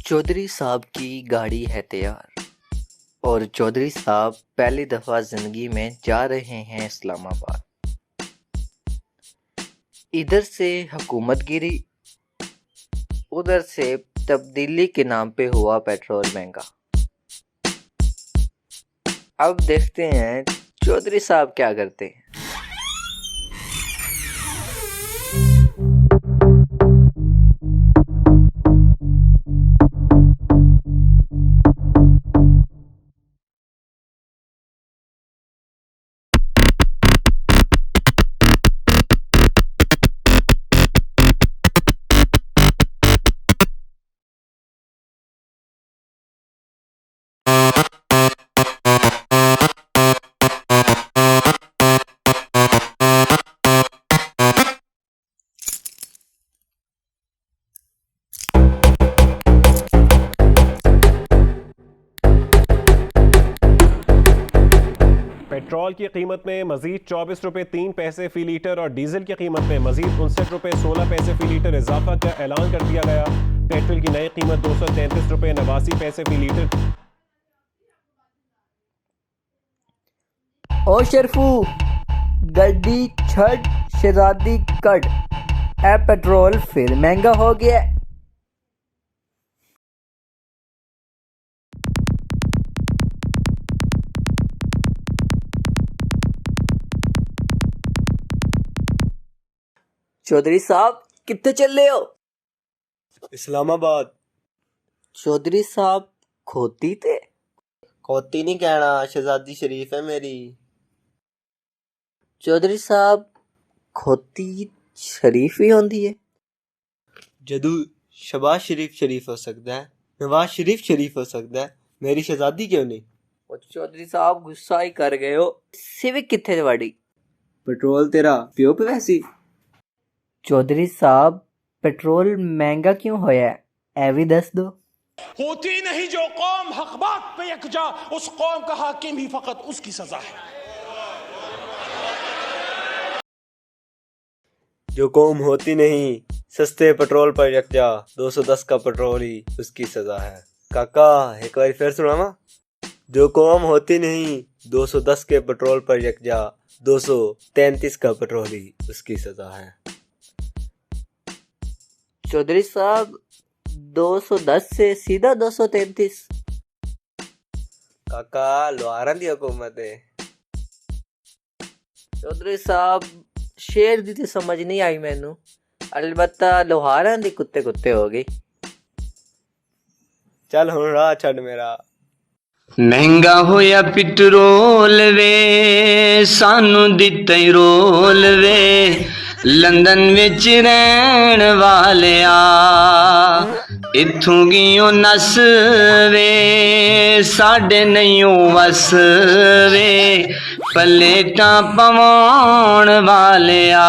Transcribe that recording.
चौधरी साहब की गाड़ी है तैयार और चौधरी साहब पहली दफ़ा ज़िंदगी में जा रहे हैं इस्लामाबाद। इधर से हुकूमतगिरी, उधर से तब्दीली के नाम पे हुआ पेट्रोल महंगा। अब देखते हैं चौधरी साहब क्या करते हैं। पेट्रोल की कीमत में मजीद 24 रुपये 3 पैसे फी लीटर और डीजल की कीमत में मजीद 59 रुपये 16 पैसे फी लीटर इजाफा का ऐलान कर दिया गया। पेट्रोल की नई कीमत 233 रुपये 89 पैसे फी लीटर। ओ शरफू, गड्डी छड़ शहजादी कट, ए पेट्रोल फिर महंगा हो गया। चौधरी साहब कितने चल रहे हो? इस्लामाबाद। चौधरी साहब खोती थे? खोती नहीं कहना, शहजादी शरीफ है मेरी। चौधरी साहब खोती शरीफ ही होती है? जदू शबाज शरीफ शरीफ हो सकता है, नवाज शरीफ शरीफ हो सकता है, मेरी शहजादी क्यों नहीं? और चौधरी साहब गुस्सा ही कर गए हो। सिविक कितने वाड़ी? पेट्रोल तेरा प्यो पे वैसी। चौधरी साहब पेट्रोल महंगा क्यों होया है, ऐ भी दस दो। होती नहीं जो कौम हक बात पे यकजा, उस कौम का हाकिम ही फकत उसकी सजा है। जो कौम होती नहीं सस्ते पेट्रोल पर यकजा, 210 का पेट्रोल ही उसकी सजा है। काका एक बार फिर सुनावा। जो कौम होती नहीं 210 के पेट्रोल पर यकजा, 233 का पेट्रोल ही उसकी सजा है। चौधरी साहब 210 से सीधा 233। काका लोहारां दी हुकूमत है। चौधरी साहब शेर दी तो समझ नहीं आई मैनू, अलबत्ता लोहारां दी कुत्ते कुत्ते हो गई। चल हुण राह छड़ मेरा। महंगा होया पेट्रोल वे, सानू दिता ही रोल वे, लंदन विच रहन वालिया इत्थों गियों नस वे, साडे नहियों वस वे, पलेटां पवाउण वालिया।